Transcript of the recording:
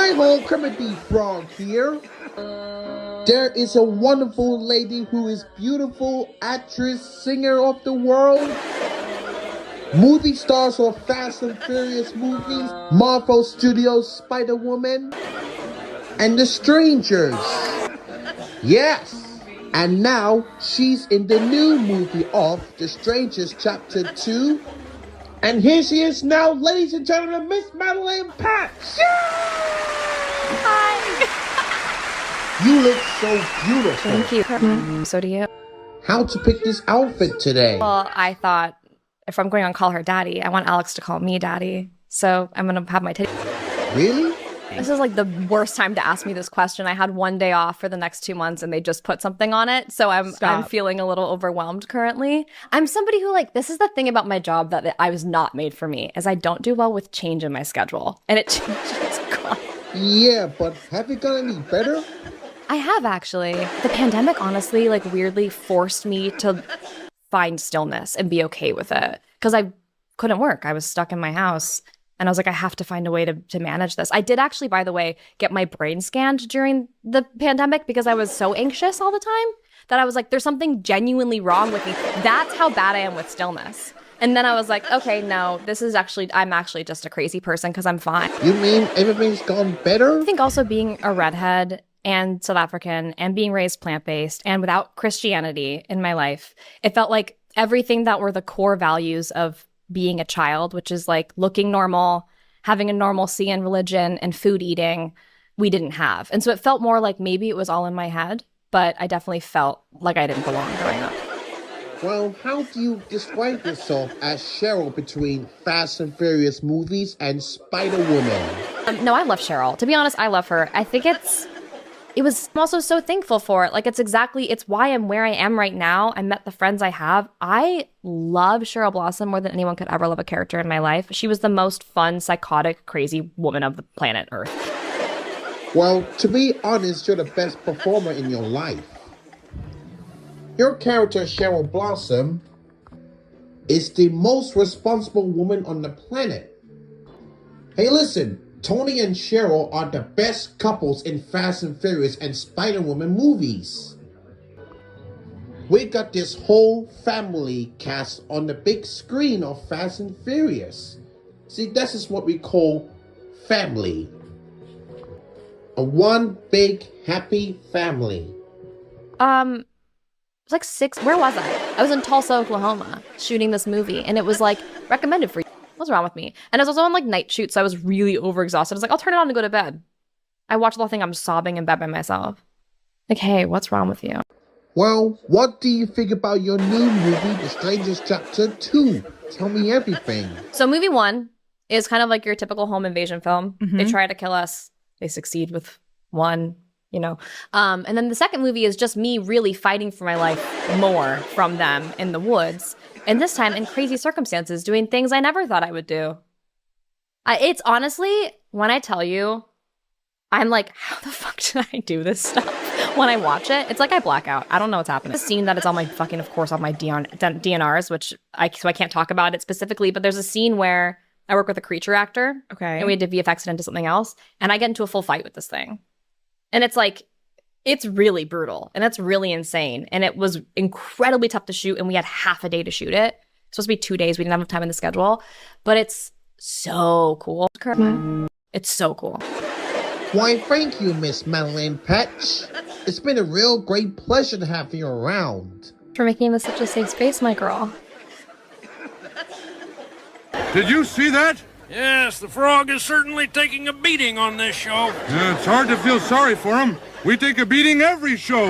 Hi-ho, Kermit the Frog here. There is a wonderful lady who is beautiful actress, singer of the world. Movie stars of Fast and Furious movies, Marvel Studios Spider-Woman, and The Strangers. Yes, and now she's in the new movie of The Strangers Chapter 2. And here she is now, ladies and gentlemen, Miss Madelaine Petsch. Hi. You look so beautiful. Thank you. So do you. How to pick this outfit today? Well, I thought if I'm going to call her daddy, I want Alex to call me daddy. So I'm going to have my titty. Really? This is like the worst time to ask me this question. I had one day off for the next 2 months and they just put something on it. So I'm feeling a little overwhelmed currently. I'm somebody who this is the thing about my job that I was not made for me, is I don't do well with change in my schedule. And it changes. Yeah, but have you got any better? I have actually. The pandemic honestly weirdly forced me to find stillness and be okay with it. Because I couldn't work. I was stuck in my house. And I was like, I have to find a way to manage this. I did actually, by the way, get my brain scanned during the pandemic because I was so anxious all the time that I was like, there's something genuinely wrong with me. That's how bad I am with stillness. And then I was like, okay, no, I'm actually just a crazy person because I'm fine. You mean everything's gone better? I think also being a redhead and South African and being raised plant-based and without Christianity in my life, it felt like everything that were the core values of being a child, which is looking normal, having a normalcy in religion and food eating, we didn't have. And so it felt more like maybe it was all in my head, but I definitely felt like I didn't belong growing up. Well, how do you describe yourself as Cheryl between Fast and Furious movies and Spider-Woman? No, I love Cheryl. To be honest, I love her. I think I'm also so thankful for it. It's why I'm where I am right now. I met the friends I have. I love Cheryl Blossom more than anyone could ever love a character in my life. She was the most fun, psychotic, crazy woman of the planet Earth. Well, to be honest, you're the best performer in your life. Your character, Cheryl Blossom, is the most responsible woman on the planet. Hey, listen. Tony and Cheryl are the best couples in Fast and Furious and Spider-Woman movies. We got this whole family cast on the big screen of Fast and Furious. See, this is what we call family. A one big happy family. It was 6. Where was I? I was in Tulsa, Oklahoma, shooting this movie, and it was recommended for you. What's wrong with me? And I was also on night shoot, so I was really overexhausted. I was like, I'll turn it on and go to bed. I watched the whole thing. I'm sobbing in bed by myself. Hey, what's wrong with you? Well, what do you think about your new movie, The Strangers Chapter 2? Tell me everything. So movie 1 is kind of your typical home invasion film. Mm-hmm. They try to kill us. They succeed with one, And then the second movie is just me really fighting for my life more from them in the woods. And this time in crazy circumstances, doing things I never thought I would do. It's honestly, when I tell you, I'm like, how the fuck did I do this stuff? When I watch it, it's like I black out. I don't know what's happening. The scene that it's on my of course, on my DNRs, so I can't talk about it specifically, but there's a scene where I work with a creature actor. Okay. And we had to VFX it into something else. And I get into a full fight with this thing. And it's really brutal and it's really insane. And it was incredibly tough to shoot. And we had half a day to shoot it. It's supposed to be 2 days. We didn't have enough time in the schedule, but it's so cool. It's so cool. Why, thank you, Miss Madelaine Petsch. It's been a real great pleasure to have you around. For making this such a safe space, my girl. Did you see that? Yes, the frog is certainly taking a beating on this show. Yeah, it's hard to feel sorry for him. We take a beating every show.